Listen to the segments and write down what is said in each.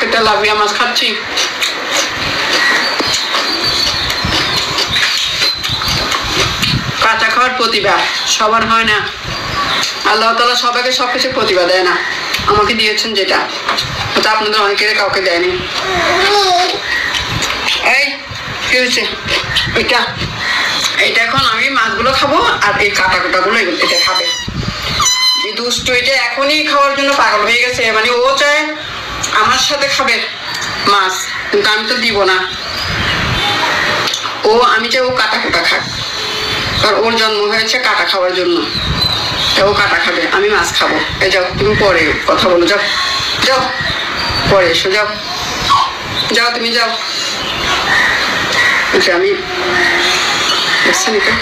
আজকে তেলাপিয়া মাছ খাচ্ছি। কাঁচা খাওয়ার প্রতিভা সবার হয় না, আল্লাহ তাআলা সবাইকে সবকিছু প্রতিভা দেয় না, আমাকে দিয়েছেন যেটা, হয়তো আপনাদের অনেকের কাউকে দেয়নি। এই কি হয়েছে? এটা এটা এখন আমি মাছগুলো খাবো, আর এই কাটা গুলো এটা খাবে। এই দুষ্ট এটা এখনই খাওয়ার জন্য পাগল হয়ে গেছে, মানে ও চায় আমার সাথে খাবে মাছ, কিন্তু আমি তো দিব না। আমি চাই ও কাটা খাক, আর ওর জন্ম হয়েছে কাটা খাওয়ার জন্য, ও কাটা খাবে, আমি মাছ খাবো। এই যাও, তুমি পরে কথা বলো, যাও যাও, পরে এসো, যাও যাও, তুমি যাও। আমি দেখছেন এটা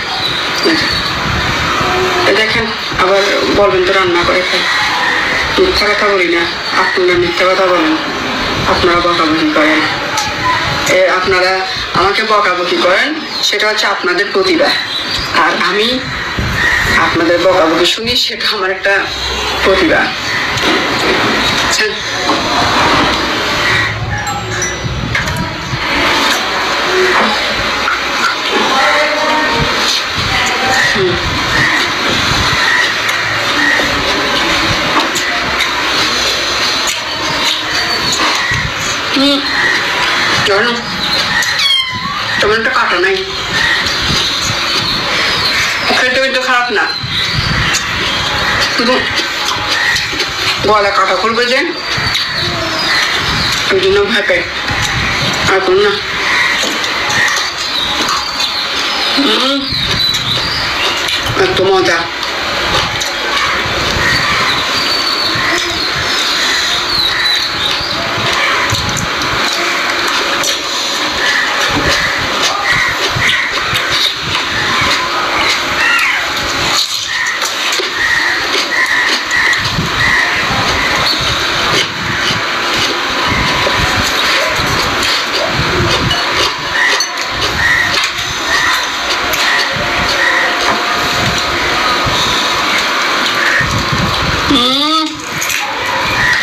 দেখেন, আবার বলবেন তো রান্না করে খাই। মিথ্যা কথা বলি না, আপনারা মিথ্যা কথা বলেন, আপনারা বকাবকি করেন। আপনারা আমাকে বকাবকি করেন, সেটা হচ্ছে আপনাদের প্রতিভা, আর আমি আপনাদের বকাবকি শুনি, সেটা আমার একটা প্রতিভা। জানো তেমন একটা কাটা নাই, খেতে কিন্তু খারাপ না, শুধু গলা কাটা করবে যে ওই জন্য ভয় পাই, আর কোন না। এত মজা।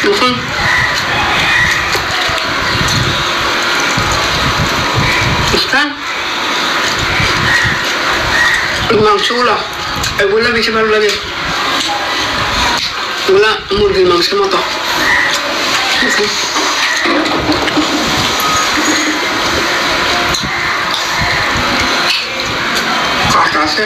দেখুন মাংসগুলো, এগুলো বেশি ভালো লাগে, এগুলা মুরগির মাংসের মতো। কাটা আছে।